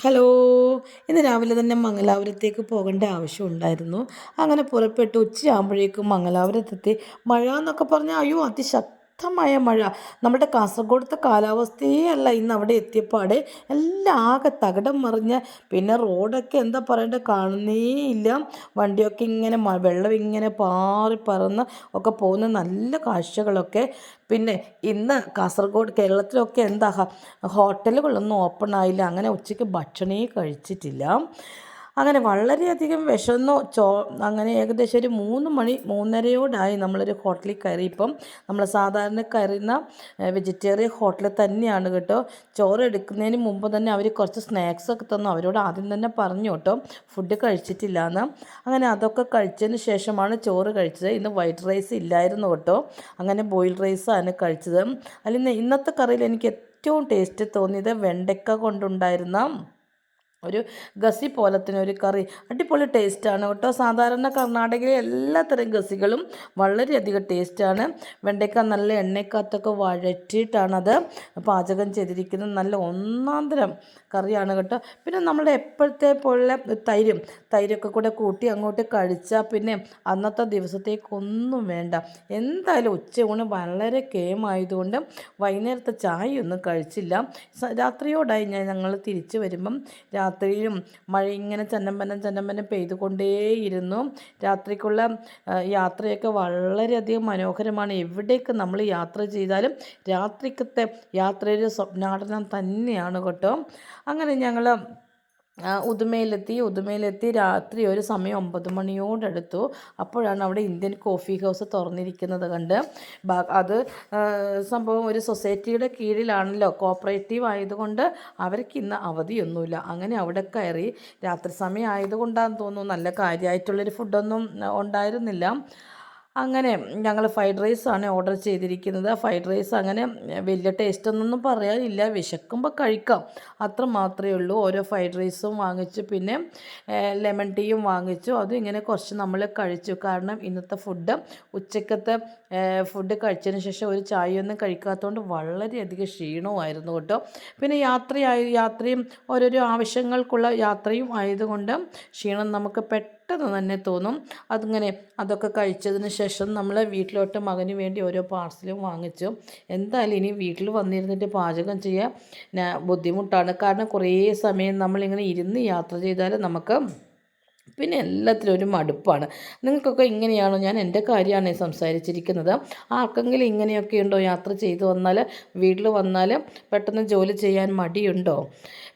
Hello. ഇന്ന് രാവിലെ തന്നെ മംഗലാപുരത്തേക്ക് പോകേണ്ട ആവശ്യമുണ്ടായിരുന്നു. അങ്ങനെ പുറപ്പെട്ടു. ഉച്ചയാകുമ്പോഴേക്കും മംഗലാപുരത്തെത്തി. മഴ എന്നൊക്കെ പറഞ്ഞാൽ അയ്യോ അതിശക്തമായ മഴ. നമ്മുടെ കാസർഗോഡത്തെ കാലാവസ്ഥയേ അല്ല ഇന്ന് അവിടെ എത്തിയപ്പാടെ എല്ലാം ആകെ തകിടം മറിഞ്ഞ്. പിന്നെ റോഡൊക്കെ എന്താ പറയണ്ടേ, കാണുന്നേ ഇല്ല. വണ്ടിയൊക്കെ ഇങ്ങനെ വെള്ളം ഇങ്ങനെ പാറി പറന്ന് ഒക്കെ പോകുന്ന നല്ല കാഴ്ചകളൊക്കെ. പിന്നെ ഇന്ന് കാസർഗോഡ് കേരളത്തിലൊക്കെ എന്താ ഹോട്ടലുകളൊന്നും ഓപ്പൺ ആയില്ല. അങ്ങനെ ഉച്ചയ്ക്ക് ഭക്ഷണമേ കഴിച്ചിട്ടില്ല. അങ്ങനെ വളരെയധികം വിശന്നു. അങ്ങനെ ഏകദേശം ഒരു 3 മണി 3:30 നമ്മളൊരു ഹോട്ടലിൽ കയറിയപ്പം നമ്മൾ സാധാരണ കയറുന്ന വെജിറ്റേറിയൻ ഹോട്ടലിൽ തന്നെയാണ് കേട്ടോ. ചോറ് എടുക്കുന്നതിന് മുമ്പ് തന്നെ അവർ കുറച്ച് സ്നാക്സൊക്കെ തന്നു. അവരോട് ആദ്യം തന്നെ പറഞ്ഞു കേട്ടോ ഫുഡ് കഴിച്ചിട്ടില്ല എന്ന്. അങ്ങനെ അതൊക്കെ കഴിച്ചതിന് ശേഷമാണ് ചോറ് കഴിച്ചത്. ഇന്ന് വൈറ്റ് റൈസ് ഇല്ലായിരുന്നു കേട്ടോ. അങ്ങനെ ബോയിൽഡ് റൈസാണ് കഴിച്ചത്. അതിൽ ഇന്നത്തെ കറിയിൽ എനിക്ക് ഏറ്റവും ടേസ്റ്റ് തോന്നിയത് വെണ്ടയ്ക്ക കൊണ്ടുണ്ടായിരുന്ന ഒരു ഗസി പോലത്തിനൊരു കറി. അടിപൊളി ടേസ്റ്റാണ് കേട്ടോ. സാധാരണ കർണാടകയിലെ എല്ലാത്തരം ഗസികളും വളരെയധികം ടേസ്റ്റാണ്. വെണ്ടയ്ക്ക നല്ല എണ്ണയ്ക്കകത്തൊക്കെ വഴറ്റിയിട്ടാണത് പാചകം ചെയ്തിരിക്കുന്നത്. നല്ല ഒന്നാന്തരം കറിയാണ് കേട്ടോ. പിന്നെ നമ്മുടെ എപ്പോഴത്തെ പോലെ തൈരൊക്കെ കൂടെ കൂട്ടി അങ്ങോട്ട് കഴിച്ചാൽ പിന്നെ അന്നത്തെ ദിവസത്തേക്കൊന്നും വേണ്ട. എന്തായാലും ഉച്ചയൂണ് വളരെ കേമായതുകൊണ്ട് വൈകുന്നേരത്തെ ചായയൊന്നും കഴിച്ചില്ല. രാത്രിയോടായി ഞങ്ങൾ തിരിച്ചു വരുമ്പം രാത്രിയിലും മഴ ഇങ്ങനെ ചന്നമ്പനം പെയ്തുകൊണ്ടേയിരുന്നു. രാത്രിക്കുള്ള യാത്രയൊക്കെ വളരെയധികം മനോഹരമാണ്. എവിടേക്ക് നമ്മൾ യാത്ര ചെയ്താലും രാത്രിക്കത്തെ യാത്രയൊരു സ്വപ്നാടനം തന്നെയാണ് കേട്ടോ. അങ്ങനെ ഞങ്ങൾ ഉദുമയിലെത്തി രാത്രി ഒരു സമയം 9 മണിയോടടുത്തു. അപ്പോഴാണ് അവിടെ ഇന്ത്യൻ കോഫി ഹൗസ് തുറന്നിരിക്കുന്നത് കണ്ട്. അത് സംഭവം ഒരു സൊസൈറ്റിയുടെ കീഴിലാണല്ലോ, കോപ്പറേറ്റീവ് ആയതുകൊണ്ട് അവർക്ക് ഇന്ന് അവധിയൊന്നുമില്ല. അങ്ങനെ അവിടെ കയറി. രാത്രി സമയം ആയതുകൊണ്ടാണെന്ന് തോന്നുന്നു നല്ല കാര്യമായിട്ടുള്ളൊരു ഫുഡൊന്നും ഉണ്ടായിരുന്നില്ല. അങ്ങനെ ഞങ്ങൾ ഫ്രൈഡ് റൈസാണ് ഓർഡർ ചെയ്തിരിക്കുന്നത്. ഫ്രൈഡ് റൈസ് അങ്ങനെ വലിയ ടേസ്റ്റൊന്നും പറയാനില്ല. വിശക്കുമ്പോൾ കഴിക്കാം, അത്ര മാത്രമേ ഉള്ളൂ. ഓരോ ഫ്രൈഡ് റൈസും വാങ്ങിച്ചു. പിന്നെ ലെമൺ ടീയും വാങ്ങിച്ചു. അതും ഇങ്ങനെ കുറച്ച് നമ്മൾ കഴിച്ചു. കാരണം ഇന്നത്തെ ഉച്ചക്കത്തെ ഫുഡ് കഴിച്ചതിന് ശേഷം ഒരു ചായയൊന്നും കഴിക്കാത്തതുകൊണ്ട് വളരെയധികം ക്ഷീണവുമായിരുന്നു കേട്ടോ. പിന്നെ യാത്രയും ഓരോരോ ആവശ്യങ്ങൾക്കുള്ള യാത്രയും ആയതുകൊണ്ട് ക്ഷീണം നമുക്ക് പെട്ടെന്ന് തന്നെ തോന്നും. അതൊക്കെ കഴിച്ചതിന് ശേഷം നമ്മൾ വീട്ടിലോട്ട് മകന് വേണ്ടി ഓരോ പാർസലും വാങ്ങിച്ചു. എന്തായാലും ഇനി വീട്ടിൽ വന്നിരുന്നിട്ട് പാചകം ചെയ്യാൻ ബുദ്ധിമുട്ടാണ്. കാരണം കുറേ സമയം നമ്മളിങ്ങനെ ഇരുന്ന് യാത്ര ചെയ്താൽ നമുക്ക് പിന്നെ എല്ലാത്തിലും ഒരു മടുപ്പാണ്. നിങ്ങൾക്കൊക്കെ ഇങ്ങനെയാണോ? ഞാൻ എൻ്റെ കാര്യമാണ് സംസാരിച്ചിരിക്കുന്നത്. ആർക്കെങ്കിലും ഇങ്ങനെയൊക്കെ ഉണ്ടോ? യാത്ര ചെയ്തു വന്നാൽ വീട്ടിൽ വന്നാൽ പെട്ടെന്ന് ജോലി ചെയ്യാൻ മടിയുണ്ടോ?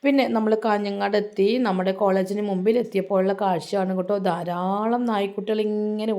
പിന്നെ നമ്മൾ കാഞ്ഞങ്ങാട് എത്തി. നമ്മുടെ കോളേജിന് മുമ്പിൽ എത്തിയപ്പോഴുള്ള കാഴ്ചയാണ് കേട്ടോ. ധാരാളം നായ്ക്കുട്ടികൾ ഇങ്ങനെ